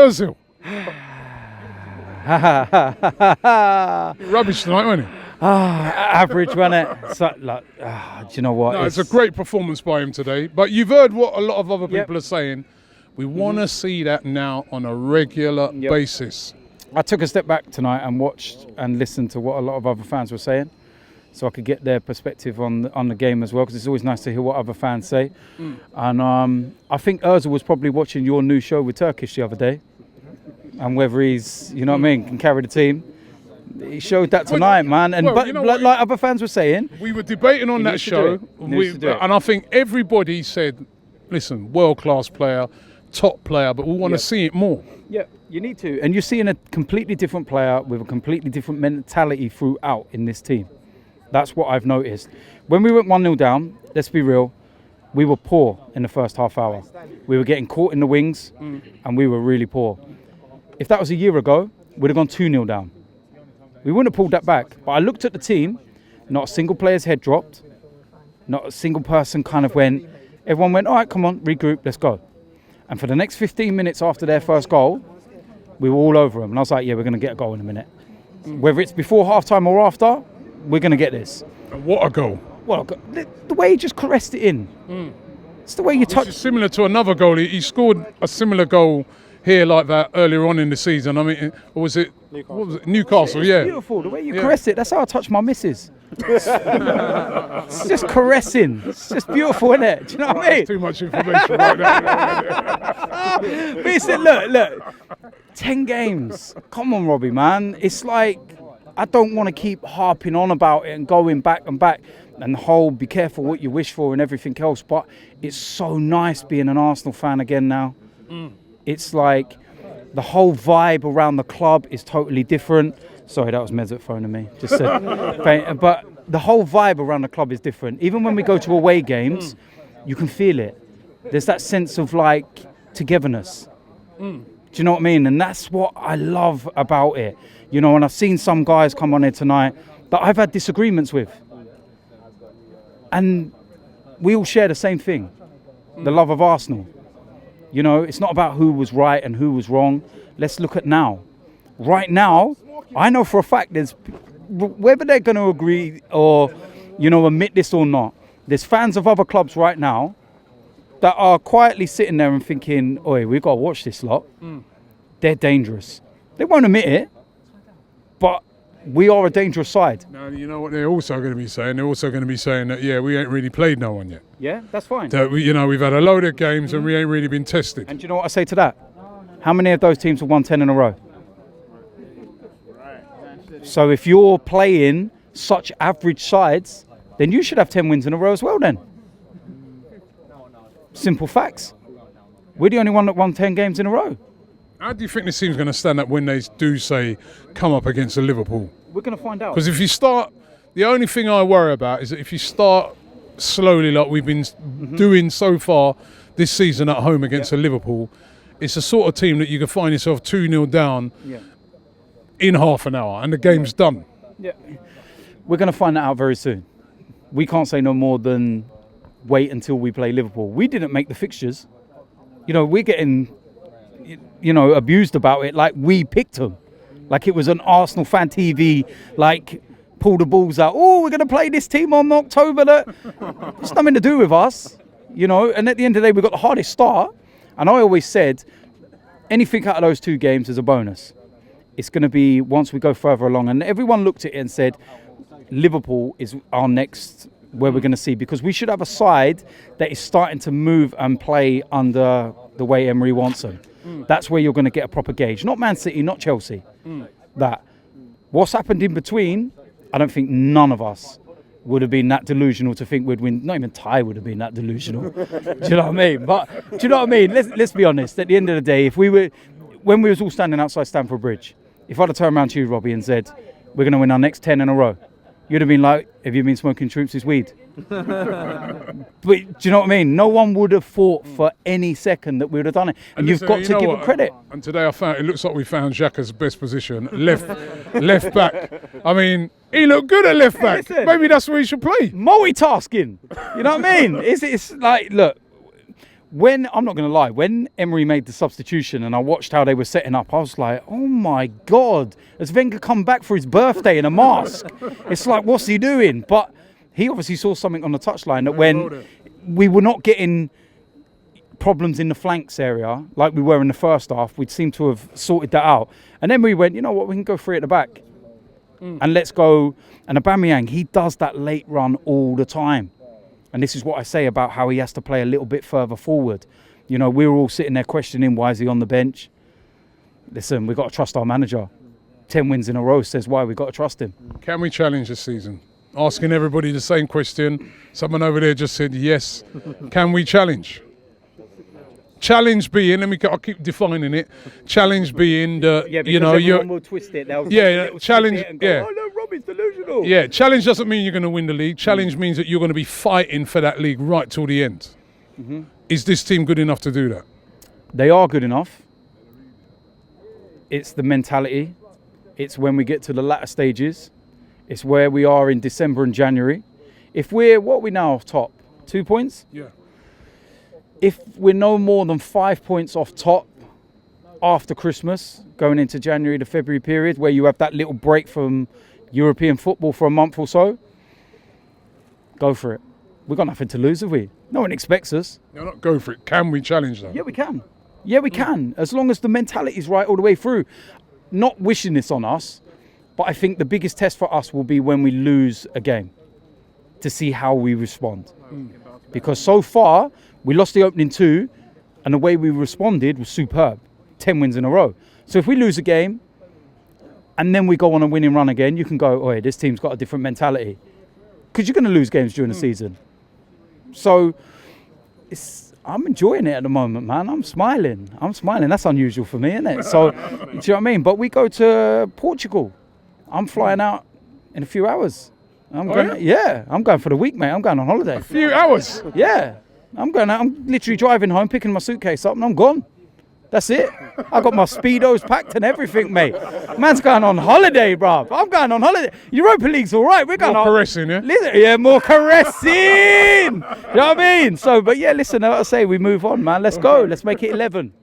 Ozil. Rubbish tonight, wasn't it? Average, wasn't it? So, do you know what? No, it's a great performance by him today. But you've heard what a lot of other people are saying. We want to see that now on a regular basis. I took a step back tonight and watched and listened to what a lot of other fans were saying, so I could get their perspective on the game as well, because it's always nice to hear what other fans say. And I think Ozil was probably watching your new show with Turkish the other day, and whether he's, you know what I mean, can carry the team. He showed that tonight, man. And like other fans were saying, we were debating on that show, and I think everybody said, "Listen, world-class player, top player, but we want to see it more." Yeah, you need to. And you're seeing a completely different player with a completely different mentality throughout in this team. That's what I've noticed. When we went 1-0 down, let's be real, we were poor in the first half hour. We were getting caught in the wings, and we were really poor. If that was a year ago, we'd have gone 2-0 down. We wouldn't have pulled that back. But I looked at the team, not a single player's head dropped, not a single person kind of went, everyone went, all right, come on, regroup, let's go. And for the next 15 minutes after their first goal, we were all over them. And I was like, yeah, we're going to get a goal in a minute. Whether it's before half-time or after, we're going to get this. What a goal. Well, the way he just caressed it in. It's the way you touch. It's similar to another goal. He scored a similar goal here like that earlier on in the season. I mean, or was it Newcastle? It's beautiful. The way you caress it. That's how I touch my missus. It's just caressing. It's just beautiful, isn't it? Do you know what I mean? That's too much information right now. But he said, look, 10 games. Come on, Robbie, man. It's like, I don't want to keep harping on about it and going back and back and the whole be careful what you wish for and everything else. But it's so nice being an Arsenal fan again now. It's like the whole vibe around the club is totally different. Sorry, that was Mesut phoning me. Just said, but the whole vibe around the club is different. Even when we go to away games, you can feel it. There's that sense of like togetherness. Do you know what I mean? And that's what I love about it. You know, and I've seen some guys come on here tonight that I've had disagreements with. And we all share the same thing, the love of Arsenal. You know, it's not about who was right and who was wrong. Let's look at now. Right now, I know for a fact there's, whether they're going to agree or, you know, admit this or not, there's fans of other clubs right now that are quietly sitting there and thinking, oi, we've got to watch this lot. They're dangerous. They won't admit it, but we are a dangerous side. Now, you know what they're also going to be saying? They're also going to be saying that, we ain't really played no one yet. Yeah, that's fine. That we've had a load of games and we ain't really been tested. And do you know what I say to that? How many of those teams have won 10 in a row? So if you're playing such average sides, then you should have 10 wins in a row as well then. Simple facts. We're the only one that won 10 games in a row. How do you think this team's going to stand up when they do say come up against the Liverpool? We're going to find out. Because if you start, the only thing I worry about is that if you start slowly like we've been doing so far this season at home against the Liverpool, it's the sort of team that you can find yourself 2-0 down in half an hour and the game's done. Yeah, we're going to find that out very soon. We can't say no more than wait until we play Liverpool. We didn't make the fixtures. You know, we're getting, abused about it like we picked them. Like it was an Arsenal fan TV, like pull the balls out. Oh, we're going to play this team on October. It's nothing to do with us, and at the end of the day, we've got the hardest start. And I always said, anything out of those two games is a bonus. It's going to be once we go further along. And everyone looked at it and said, Liverpool is our next where we're going to see, because we should have a side that is starting to move and play under the way Emery wants them. That's where you're going to get a proper gauge. Not Man City, not Chelsea. That. What's happened in between, I don't think none of us would have been that delusional to think we'd win. Not even Ty would have been that delusional. Do you know what I mean? But do you know what I mean? Let's be honest. At the end of the day, when we was all standing outside Stamford Bridge, if I'd have turned around to you, Robbie, and said, we're going to win our next 10 in a row, you'd have been like, have you been smoking Troops' weed? But do you know what I mean? No one would have thought for any second that we would have done it. And you've got to give them credit. And today it looks like we found Xhaka's best position, left back. I mean, he looked good at left back. Listen, maybe that's where he should play. Multitasking. You know what I mean? It's like, look, when, I'm not going to lie, when Emery made the substitution and I watched how they were setting up, I was like, oh my God, has Wenger come back for his birthday in a mask? It's like, what's he doing? But he obviously saw something on the touchline that when we were not getting problems in the flanks area like we were in the first half, we'd seem to have sorted that out. And then we went, you know what, we can go free at the back. And let's go. And Aubameyang, he does that late run all the time. And this is what I say about how he has to play a little bit further forward. You know, we were all sitting there questioning, why is he on the bench? Listen, we've got to trust our manager. 10 wins in a row says why, we've got to trust him. Can we challenge this season? Asking everybody the same question. Someone over there just said yes. Can we challenge? Challenge being, I'll keep defining it. Challenge being the, everyone will twist it. Challenge. Go, oh no, Robbie's delusional. Yeah, challenge doesn't mean you're going to win the league. Challenge means that you're going to be fighting for that league right till the end. Is this team good enough to do that? They are good enough. It's the mentality. It's when we get to the latter stages. It's where we are in December and January. If what are we now off top? 2 points? Yeah. If we're no more than 5 points off top after Christmas, going into January to February period, where you have that little break from European football for a month or so, go for it. We've got nothing to lose, have we? No one expects us. No, not go for it. Can we challenge that? Yeah, we can. Yeah, we can. As long as the mentality is right all the way through. Not wishing this on us, but I think the biggest test for us will be when we lose a game, to see how we respond. Because so far, we lost the opening 2, and the way we responded was superb. 10 wins in a row. So if we lose a game, and then we go on a winning run again, you can go, oh, this team's got a different mentality. Because you're going to lose games during the season. So I'm enjoying it at the moment, man. I'm smiling. That's unusual for me, isn't it? So, do you know what I mean? But we go to Portugal. I'm flying out in a few hours. I'm going for the week, mate. I'm going on holiday. A few hours? Yeah. I'm literally driving home, picking my suitcase up, and I'm gone. That's it. I got my Speedos packed and everything, mate. Man's going on holiday, bruv. I'm going on holiday. Europa League's all right. We're going more caressing, yeah? Yeah, more caressing. You know what I mean? So, but yeah, listen, like I say, we move on, man. Let's go. Let's make it 11.